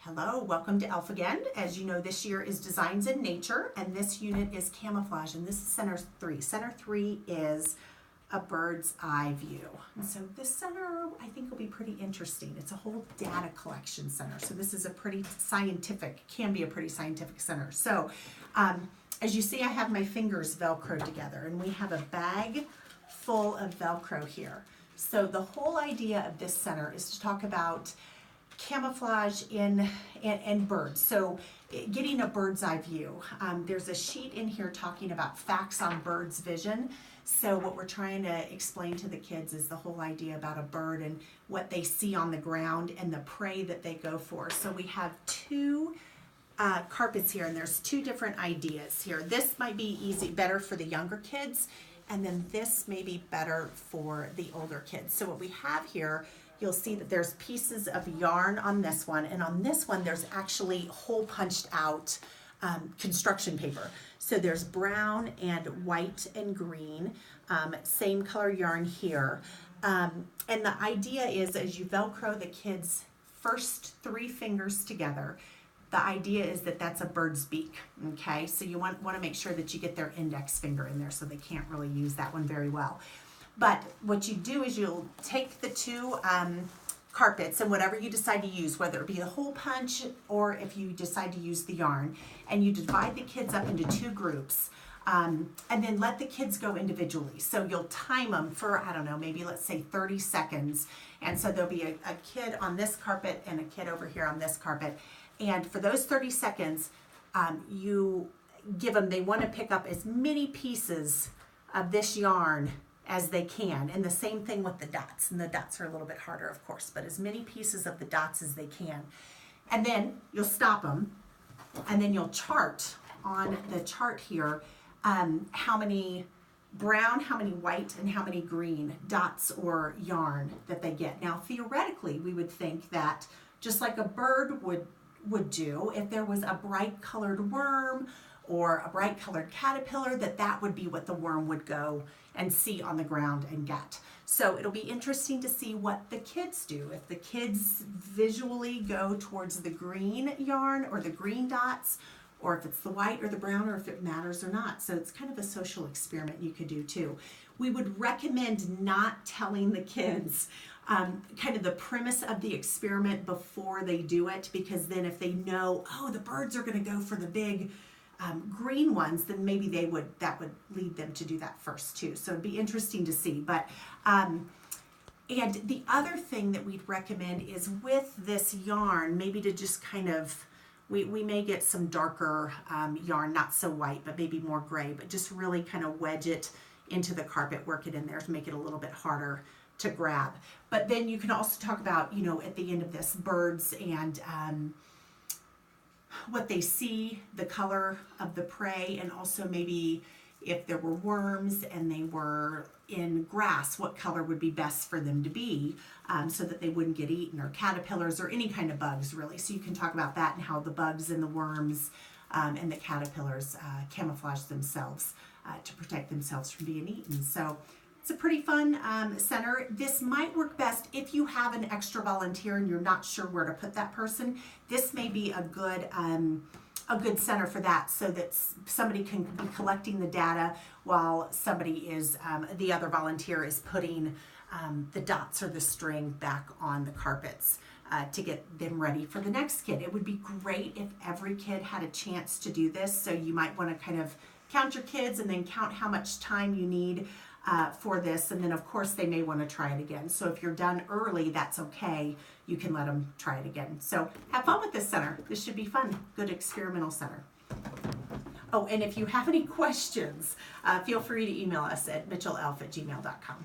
Hello, welcome to ELF again. As you know, this year is Designs in Nature, and this unit is Camouflage, and this is Center 3. Center 3 is a bird's eye view. And so this center, I think, will be pretty interesting. It's a whole data collection center. So this is a pretty scientific, can be a pretty scientific center. So as you see, I have my fingers Velcroed together, and we have a bag full of Velcro here. So the whole idea of this center is to talk about camouflage in birds. So getting a bird's eye view. There's a sheet in here talking about facts on birds' vision. So what we're trying to explain to the kids is the whole idea about a bird and what they see on the ground and the prey that they go for. So we have two carpets here, and there's two different ideas here. This might be better for the younger kids, and then this may be better for the older kids. So what we have here, you'll see that there's pieces of yarn on this one, and on this one there's actually hole punched out construction paper. So there's brown and white and green, same color yarn here. And the idea is, as you Velcro the kids' first 3 fingers together, the idea is that that's a bird's beak, okay? So you want to make sure that you get their index finger in there so they can't really use that one very well. But what you do is you'll take the two carpets and whatever you decide to use, whether it be the hole punch or if you decide to use the yarn, and you divide the kids up into 2 groups, and then let the kids go individually. So you'll time them for, I don't know, maybe let's say 30 seconds. And so there'll be a kid on this carpet and a kid over here on this carpet. And for those 30 seconds, you give them, they want to pick up as many pieces of this yarn as they can, and the same thing with the dots, and the dots are a little bit harder, of course, but as many pieces of the dots as they can. And then you'll stop them, and then you'll chart on the chart here how many brown, how many white, and how many green dots or yarn that they get. Now theoretically, we would think that just like a bird would do, if there was a bright colored worm or a bright colored caterpillar, that would be what the worm would go and see on the ground and get. So it'll be interesting to see what the kids do. If the kids visually go towards the green yarn or the green dots, or if it's the white or the brown, or if it matters or not. So it's kind of a social experiment you could do too. We would recommend not telling the kids kind of the premise of the experiment before they do it, because then if they know, oh, the birds are gonna go for the big green ones, then maybe that would lead them to do that first too. So it'd be interesting to see. But and the other thing that we'd recommend is with this yarn, maybe to just kind of, we may get some darker yarn, not so white, but maybe more gray, but just really kind of wedge it into the carpet, work it in there to make it a little bit harder to grab. But then you can also talk about, you know, at the end of this, birds and what they see, the color of the prey, and also maybe if there were worms and they were in grass, what color would be best for them to be, so that they wouldn't get eaten, or caterpillars or any kind of bugs really. So you can talk about that and how the bugs and the worms and the caterpillars camouflage themselves to protect themselves from being eaten. So it's a pretty fun center. This might work best if you have an extra volunteer and you're not sure where to put that person. This may be a good center for that, so that somebody can be collecting the data while somebody is, the other volunteer is putting the dots or the string back on the carpets to get them ready for the next kid. It would be great if every kid had a chance to do this. So you might want to kind of count your kids and then count how much time you need for this, and then of course they may want to try it again. So if you're done early, that's okay. You can let them try it again. So have fun with this center. This should be fun. Good experimental center. Oh, and if you have any questions, feel free to email us at mitchellelf@gmail.com.